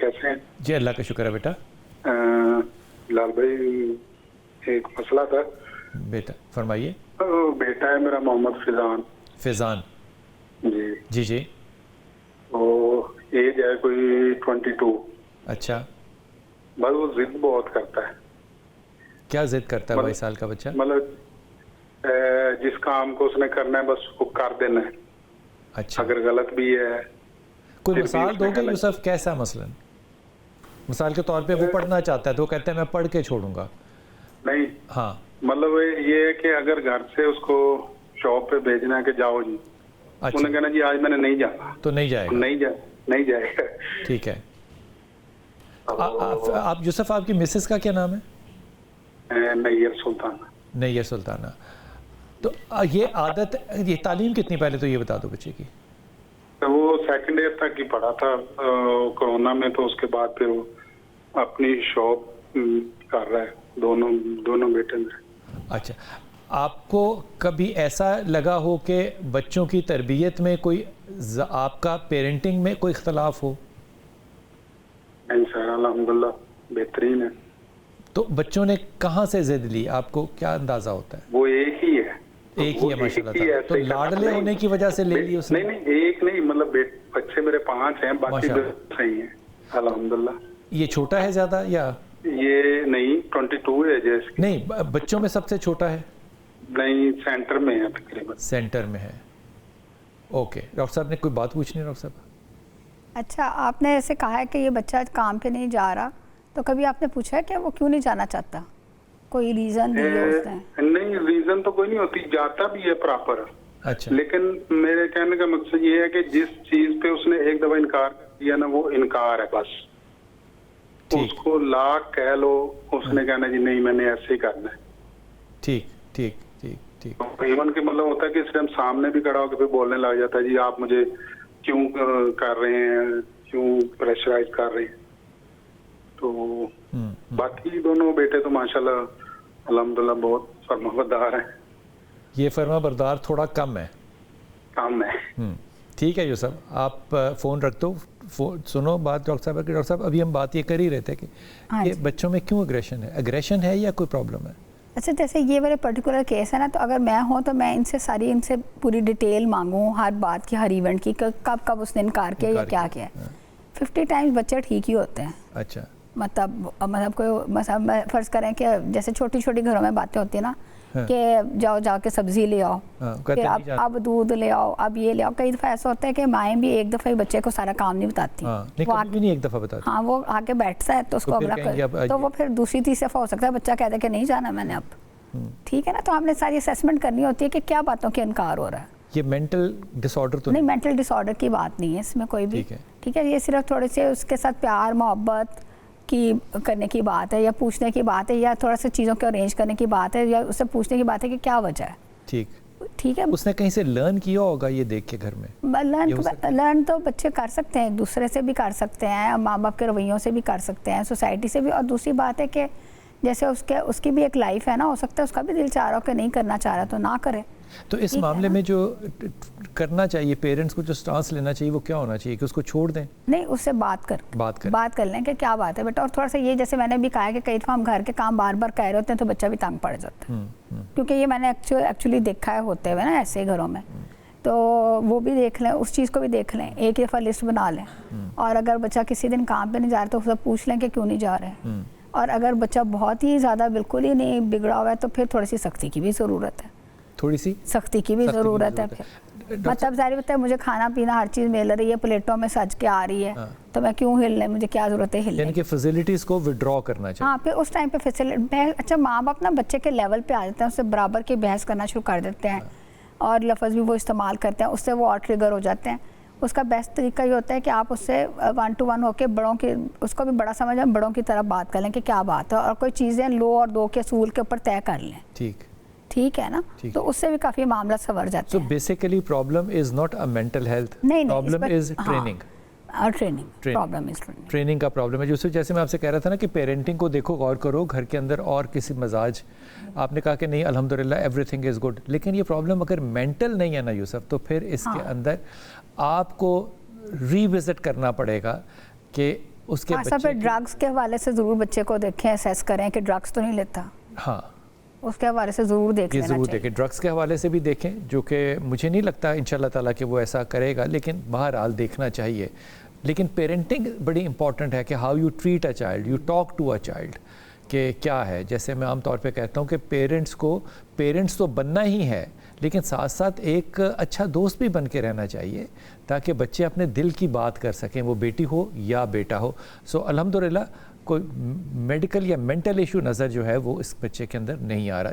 कैसे हैं? जी अल्लाह का शुक्र है बेटा। लाल भाई एक मसला था। बेटा फरमाइए। बेटा है मेरा मोहम्मद फिजान। फैज़ान जी जी जी। तो एज है कोई 22। अच्छा, बस वो जिद बहुत करता है। क्या जिद करता है 22 साल का बच्चा? मतलब जिस काम को उसने करना है बस उसको कर देना है। अच्छा, अगर गलत भी है कोई फिर भी मिसाल उसमें दोगे गलत- यूसुफ? कैसा मसलन? मिसाल के तौर पे वो पढ़ना चाहता है तो कहता है मैं पढ़ के छोड़ूंगा। नहीं, हाँ मतलब ये है कि अगर घर से उसको शॉप पे भेजना है कि जाओ जी, अच्छा, उन्हें कहना जी आज मैंने नहीं जाना, तो नहीं जाएगा। नहीं जाएगा। ठीक है। आप यूसुफ, आपकी मिसेस का क्या नाम है? नैयर सुल्तान। नैयर सुल्ताना। तो ये आदत, ये तालीम कितनी, पहले तो ये बता दो बच्चे की। तो वो सेकंड ईयर तक ही पढ़ा था कोरोना में, तो उसके बाद फिर वो अपनी शॉप कर रहा है, दोनों बेटे मेरे। अच्छा, आपको कभी ऐसा लगा हो कि बच्चों की तरबियत में कोई आपका पेरेंटिंग में कोई इख्तलाफ हो? नहीं सर, अल्हम्दुलिल्लाह बेहतरीन है। तो बच्चों ने कहाँ से जिद ली, आपको क्या अंदाज़ा होता है? वो एक ही है। एक ही है माशाल्लाह ही है, ताला। तो सही लाडले नहीं, होने की वजह से ले ली उसने? नहीं एक नहीं, मतलब बच्चे मेरे 5 हैं, बाकी माशाल्लाह। सही हैं अल्हम्दुलिल्लाह। ये छोटा है ज़्यादा या ये नहीं 22 है जैसे। नहीं, बच्चों में सबसे छोटा है? नहीं, सेंटर में है तकरीबन। सेंटर में है। ओके, डॉक्टर साहब ने कोई बात पूछनी है? डॉक्टर साहब, अच्छा, आपने ऐसे कहा है कि ये बच्चा काम पे नहीं जा रहा, तो कभी आपने पूछा है कि वो क्यों नहीं जाना चाहता? कोई रीज़न दिया उसने? नहीं, रीजन तो कोई नहीं होती, जाता भी है प्रॉपर। अच्छा, लेकिन मेरे कहने का मकसद ये है कि जिस चीज पे उसने एक दफा इनकार किया ना, वो इनकार है बस। ठीक उसको लाख कह लो, उसने कहना जी नहीं मैंने ऐसे ही करना है। ठीक ठीक ठीक ठीक। तो इवन के मतलब होता है कि इस टाइम सामने भी खड़ा होकर फिर बोलने लग जाता है जी आप मुझे क्यों कर रहे हैं, क्यों प्रेशराइज कर रहे हैं। तो बाकी दोनों बेटे तो माशाल्लाह अल्हम्दुलिल्लाह बहुत फरमाबरदार हैं। ये फर्मा बरदार थोड़ा कम है। काम है। ठीक है यूसुफ, आप फ़ोन रख दो। सुनो बात डॉक्टर साहब की। डॉक्टर साहब, अभी हम बात ये कर ही रहे थे कि हाँ ये जी। बच्चों में क्यों एग्रेशन है या कोई प्रॉब्लम है? अच्छा, जैसे ये वाले पर्टिकुलर केस है ना, तो अगर मैं हूँ तो मैं इनसे पूरी डिटेल मांगूँ हर बात की, हर इवेंट की, कब कब उसने इनकार किया या क्या किया। 50 टाइम्स बच्चे ठीक ही होते हैं। अच्छा, मतलब कोई मतलब फ़र्ज़ करें कि जैसे छोटी छोटी घरों में बातें होती है ना, कि जाओ के सब्ज़ी ले आओ, फिर अब दूध ले आओ, अब ये ले आओ। कई दफ़ा ऐसा होता है कि माएँ भी एक दफ़ा ही बच्चे को सारा काम नहीं बताती। वो कभी नहीं एक दफ़ा बताती। हाँ, वो आके बैठता है तो उसको अगला तो वो फिर दूसरी तीसरी दफ़ा हो सकता है बच्चा कहता है कि नहीं जाना मैंने अब। ठीक है ना, तो हमने सारी असेसमेंट करनी होती है कि क्या बातों के इनकार हो रहा है। ये मेंटल डिसऑर्डर तो नहीं, मेंटल डिसऑर्डर की बात नहीं है इसमें कोई भी। ठीक है, ये सिर्फ थोड़े से उसके साथ प्यार मोहब्बत की करने की बात है, या पूछने की बात है, या थोड़ा सा चीज़ों को अरेंज करने की बात है, या उससे पूछने की बात है कि क्या वजह है। ठीक है, उसने कहीं से लर्न किया होगा ये देख के घर में। लर्न तो बच्चे कर सकते हैं, एक दूसरे से भी कर सकते हैं, माँ बाप के रवैयों से भी कर सकते हैं, सोसाइटी से भी। और दूसरी बात है कि जैसे उसकी भी एक लाइफ है ना, हो सकता है उसका भी दिल चाह रहा हो कि नहीं करना चाह रहा तो ना करे। तो इस मामले में जो करना चाहिए पेरेंट्स को, जो स्टांस लेना चाहिए, वो क्या होना चाहिए कि उसको छोड़ दें? नहीं, उससे बात कर लें कि क्या बात है बेटा। और थोड़ा सा ये, जैसे मैंने भी कहा है कि कई दफ़ा हम घर के काम बार बार कह रहे होते हैं तो बच्चा भी तंग पड़ जाता है। क्योंकि ये मैंने एक्चुअली देखा है होते हुए ना ऐसे घरों में। तो वो भी देख लें, उस चीज़ को भी देख लें, एक दफ़ा लिस्ट बना लें। और अगर बच्चा किसी दिन काम पर नहीं जा रहा तो उससे पूछ लें कि क्यों नहीं जा रहे हैं। और अगर बच्चा बहुत ही ज़्यादा बिल्कुल ही नहीं बिगड़ा हुआ है तो फिर थोड़ी सी सख्ती की भी ज़रूरत है। थोड़ी सी सख्ती की भी ज़रूरत है। मतलब जारी बताए, मुझे खाना पीना हर चीज़ मिल रही है, प्लेटों में सज के आ रही है, तो मैं क्यों हिलने, मुझे क्या ज़रूरत है हिलने। यानी कि फैसिलिटीज़ को विड्रॉ करना चाहिए। हाँ, फिर उस टाइम पे फैसिलिटी। अच्छा, माँ बाप ना बच्चे के लेवल पे आ जाते हैं, उससे बराबर की बहस करना शुरू कर देते हैं और लफ्ज़ भी वो इस्तेमाल करते हैं, उससे वो और ट्रिगर हो जाते हैं। उसका बेस्ट तरीका ये होता है कि आप उससे 1 to 1 होकर बड़ों के, उसको भी बड़ा समझें, बड़ों की तरफ बात कर लें कि क्या बात है, और कोई चीज़ें लो और दो के असूल के ऊपर तय कर लें। ठीक है ना, तो उससे भी काफ़ी मामला संवर जाते हैं। So basically problem is not a mental health, problem is training। Training का प्रॉब्लम है। जैसे मैं आपसे कह रहा था ना कि पेरेंटिंग को देखो, गौर करो घर के अंदर और किसी मजाज। आपने कहा कि नहीं अल्हम्दुलिल्लाह एवरीथिंग इज़ गुड, लेकिन ये प्रॉब्लम अगर मेंटल नहीं है ना यूसुफ, तो फिर इसके अंदर आपको रीविज़िट करना पड़ेगा कि उसके हाँ, सब ड्रग्स के हवाले से ज़रूर बच्चे को देखें, असेस करें कि ड्रग्स तो नहीं लेता। हाँ, उसके हवाले से ज़रूर देख लेना चाहिए। देखें, ड्रग्स के हवाले से भी देखें, जो कि मुझे नहीं लगता इंशाल्लाह ताला कि वो ऐसा करेगा, लेकिन बहरहाल देखना चाहिए। लेकिन पेरेंटिंग बड़ी इंपॉर्टेंट है कि how you treat a child, you talk to a child, कि क्या है। जैसे मैं आम तौर पे कहता हूँ कि पेरेंट्स तो बनना ही है, लेकिन साथ साथ एक अच्छा दोस्त भी बन के रहना चाहिए, ताकि बच्चे अपने दिल की बात कर सकें, वो बेटी हो या बेटा हो। सो अल्हम्दुलिल्लाह कोई मेडिकल या मेंटल इशू नज़र जो है वो इस बच्चे के अंदर नहीं आ रहा।